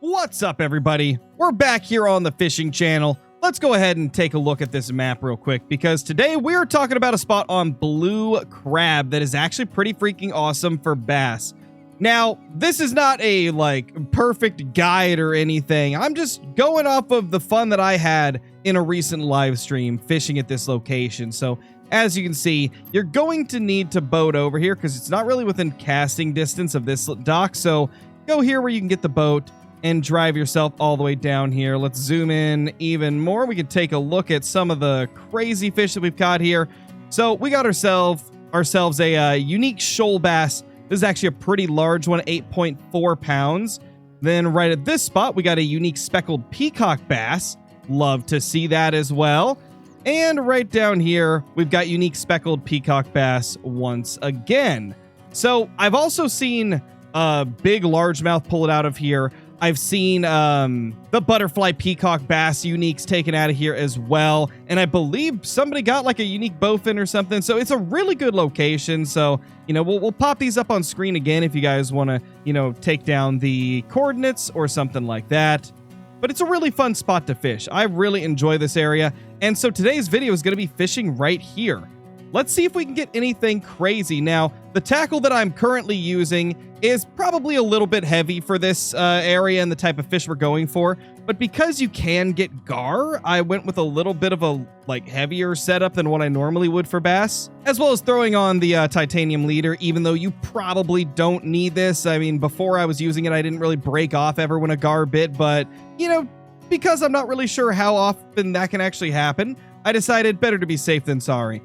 What's up, everybody? We're back here on the fishing channel. Let's go ahead and take a look at this map real quick, because today we're talking about a spot on Blue Crab that is actually pretty freaking awesome for bass. Now, this is not a perfect guide or anything. I'm just going off of the fun that I had in a recent live stream fishing at this location. So as you can see, you're going to need to boat over here because it's not really within casting distance of this dock. So go here where you can get the boat and drive yourself all the way down here. Let's zoom in even more. We can take a look at some of the crazy fish that we've caught here. So we got ourselves a unique shoal bass. This is actually a pretty large one, 8.4 pounds. Then right at this spot, we got a unique speckled peacock bass. Love to see that as well. And right down here, we've got unique speckled peacock bass once again. So I've also seen a big largemouth pull it out of here. I've seen the butterfly peacock bass uniques taken out of here as well. And I believe somebody got like a unique bowfin or something. So it's a really good location. So, you know, we'll pop these up on screen again if you guys want to, you know, take down the coordinates or something like that. But it's a really fun spot to fish. I really enjoy this area. And so today's video is going to be fishing right here. Let's see if we can get anything crazy. Now, the tackle that I'm currently using is probably a little bit heavy for this area and the type of fish we're going for. But because you can get gar, I went with a little bit of a heavier setup than what I normally would for bass, as well as throwing on the titanium leader, even though you probably don't need this. I mean, before I was using it, I didn't really break off ever when a gar bit, but, you know, because I'm not really sure how often that can actually happen, I decided better to be safe than sorry.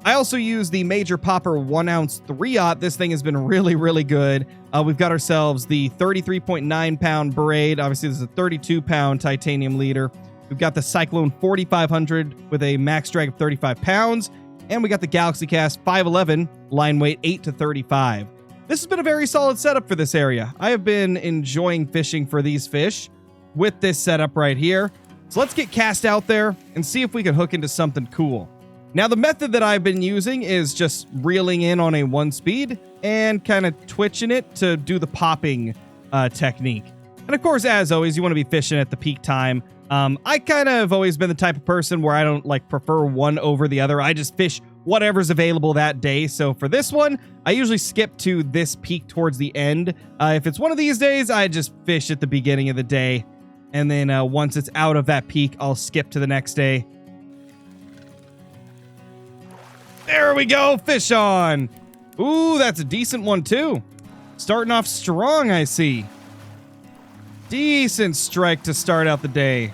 I also use the Major Popper 1-ounce 3/0. This thing has been really, really good. We've got ourselves the 33.9 pound braid. Obviously, this is a 32 pound titanium leader. We've got the Cyclone 4500 with a max drag of 35 pounds. And we got the Galaxy Cast 511, line weight 8 to 35. This has been a very solid setup for this area. I have been enjoying fishing for these fish with this setup right here. So let's get cast out there and see if we can hook into something cool. Now, the method that I've been using is just reeling in on a 1-speed and kind of twitching it to do the popping technique. And of course, as always, you want to be fishing at the peak time. I kind of have always been the type of person where I don't prefer one over the other. I just fish whatever's available that day. So for this one, I usually skip to this peak towards the end. If it's one of these days, I just fish at the beginning of the day. And then once it's out of that peak, I'll skip to the next day. There we go, fish on. Ooh, that's a decent one too. Starting off strong, I see. Decent strike to start out the day.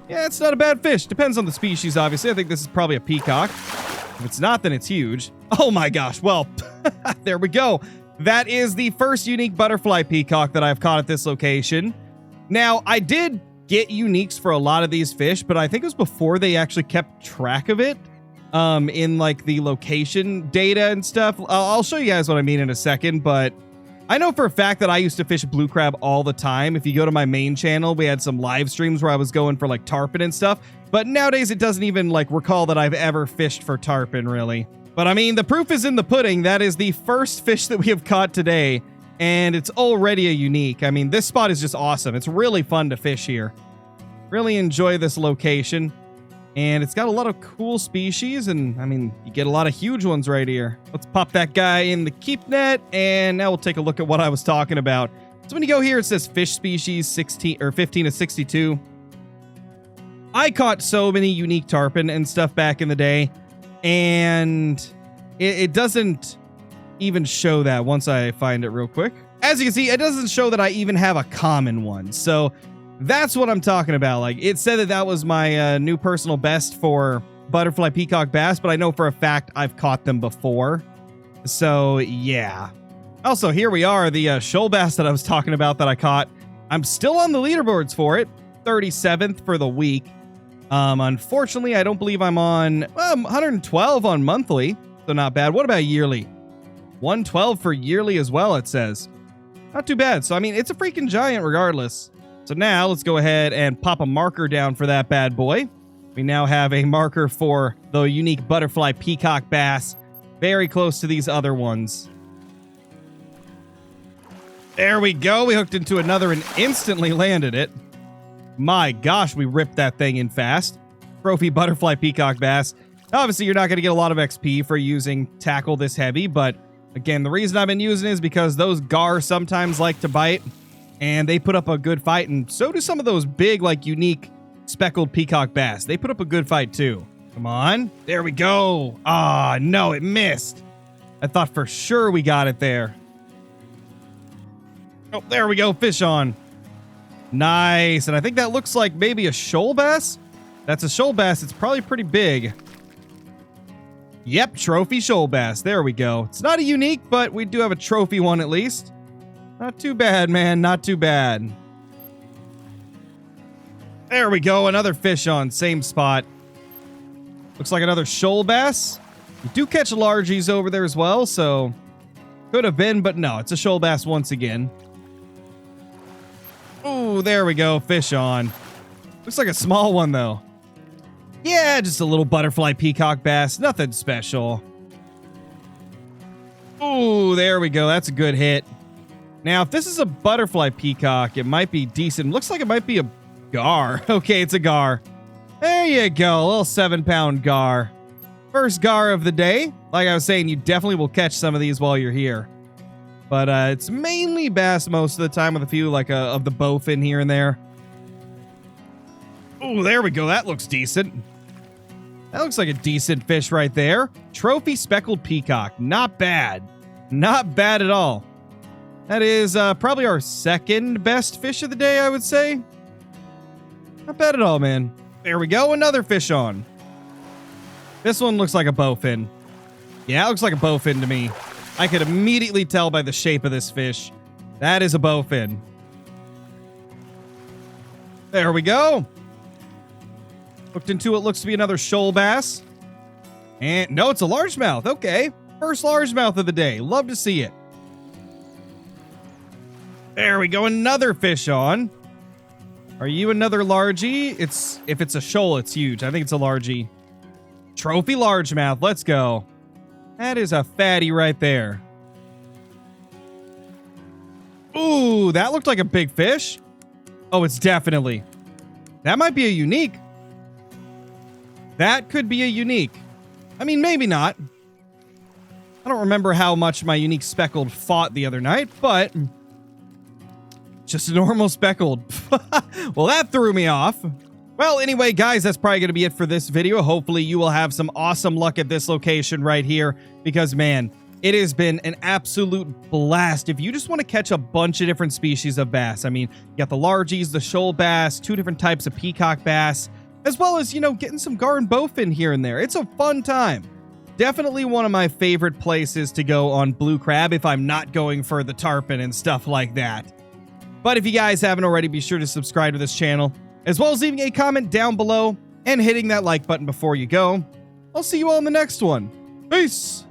Yeah, it's not a bad fish. Depends on the species, obviously. I think this is probably a peacock. If it's not, then it's huge. Oh my gosh, well, there we go. That is the first unique butterfly peacock that I've caught at this location. Now, I did get uniques for a lot of these fish, but I think it was before they actually kept track of it. In the location data and stuff. I'll show you guys what I mean in a second, but I know for a fact that I used to fish blue crab all the time. If you go to my main channel, we had some live streams where I was going for tarpon and stuff, but nowadays it doesn't even recall that I've ever fished for tarpon really. But I mean, the proof is in the pudding. That is the first fish that we have caught today, and it's already a unique. I mean, this spot is just awesome. It's really fun to fish here. Really enjoy this location. And it's got a lot of cool species, and I mean, you get a lot of huge ones right here. Let's pop that guy in the keep net, and now we'll take a look at what I was talking about. So when you go here, it says fish species 16 or 15 to 62. I caught so many unique tarpon and stuff back in the day, and it doesn't even show that once I find it real quick. As you can see, it doesn't show that I even have a common one. So that's what I'm talking about. It said that was my new personal best for butterfly peacock bass, but I know for a fact I've caught them before. So, yeah. Also, here we are, the shoal bass that I was talking about that I caught. I'm still on the leaderboards for it. 37th for the week. Unfortunately, I don't believe I'm on 112 on monthly, so not bad. What about yearly? 112 for yearly as well, it says. Not too bad. So, I mean, it's a freaking giant regardless. So now let's go ahead and pop a marker down for that bad boy. We now have a marker for the unique butterfly peacock bass, very close to these other ones. There we go. We hooked into another and instantly landed it. My gosh, we ripped that thing in fast. Trophy butterfly peacock bass. Obviously, you're not going to get a lot of XP for using tackle this heavy, but again, the reason I've been using it is because those gar sometimes like to bite, and they put up a good fight, and so do some of those big, like, unique speckled peacock bass. They put up a good fight, too. Come on. There we go. Ah, no, it missed. I thought for sure we got it there. Oh, there we go. Fish on. Nice. And I think that looks like maybe a shoal bass. That's a shoal bass. It's probably pretty big. Yep, trophy shoal bass. There we go. It's not a unique, but we do have a trophy one at least. Not too bad, man. Not too bad. There we go. Another fish on. Same spot. Looks like another shoal bass. You do catch largies over there as well, so could have been, but no, it's a shoal bass once again. Ooh, there we go. Fish on. Looks like a small one, though. Yeah, just a little butterfly peacock bass. Nothing special. Ooh, there we go. That's a good hit. Now, if this is a butterfly peacock, it might be decent. Looks like it might be a gar. Okay, it's a gar. There you go. A little 7-pound gar. First gar of the day. Like I was saying, you definitely will catch some of these while you're here. But it's mainly bass most of the time with a few like of the bowfin here and there. Oh, there we go. That looks decent. That looks like a decent fish right there. Trophy speckled peacock. Not bad. Not bad at all. That is probably our second best fish of the day, I would say. Not bad at all, man. There we go. Another fish on. This one looks like a bowfin. Yeah, it looks like a bowfin to me. I could immediately tell by the shape of this fish. That is a bowfin. There we go. Hooked into what looks to be another shoal bass. And no, it's a largemouth. Okay. First largemouth of the day. Love to see it. There we go. Another fish on. Are you another largie? If it's a shoal, it's huge. I think it's a largie. Trophy largemouth. Let's go. That is a fatty right there. Ooh, that looked like a big fish. Oh, it's definitely. That might be a unique. That could be a unique. I mean, maybe not. I don't remember how much my unique speckled fought the other night, but just a normal speckled. Well, that threw me off. Well, anyway, guys, that's probably going to be it for this video. Hopefully, you will have some awesome luck at this location right here because, man, it has been an absolute blast. If you just want to catch a bunch of different species of bass, I mean, you got the largies, the shoal bass, 2 different types of peacock bass, as well as, you know, getting some gar and bowfin here and there. It's a fun time. Definitely one of my favorite places to go on blue crab if I'm not going for the tarpon and stuff like that. But if you guys haven't already, be sure to subscribe to this channel, as well as leaving a comment down below and hitting that like button before you go. I'll see you all in the next one. Peace!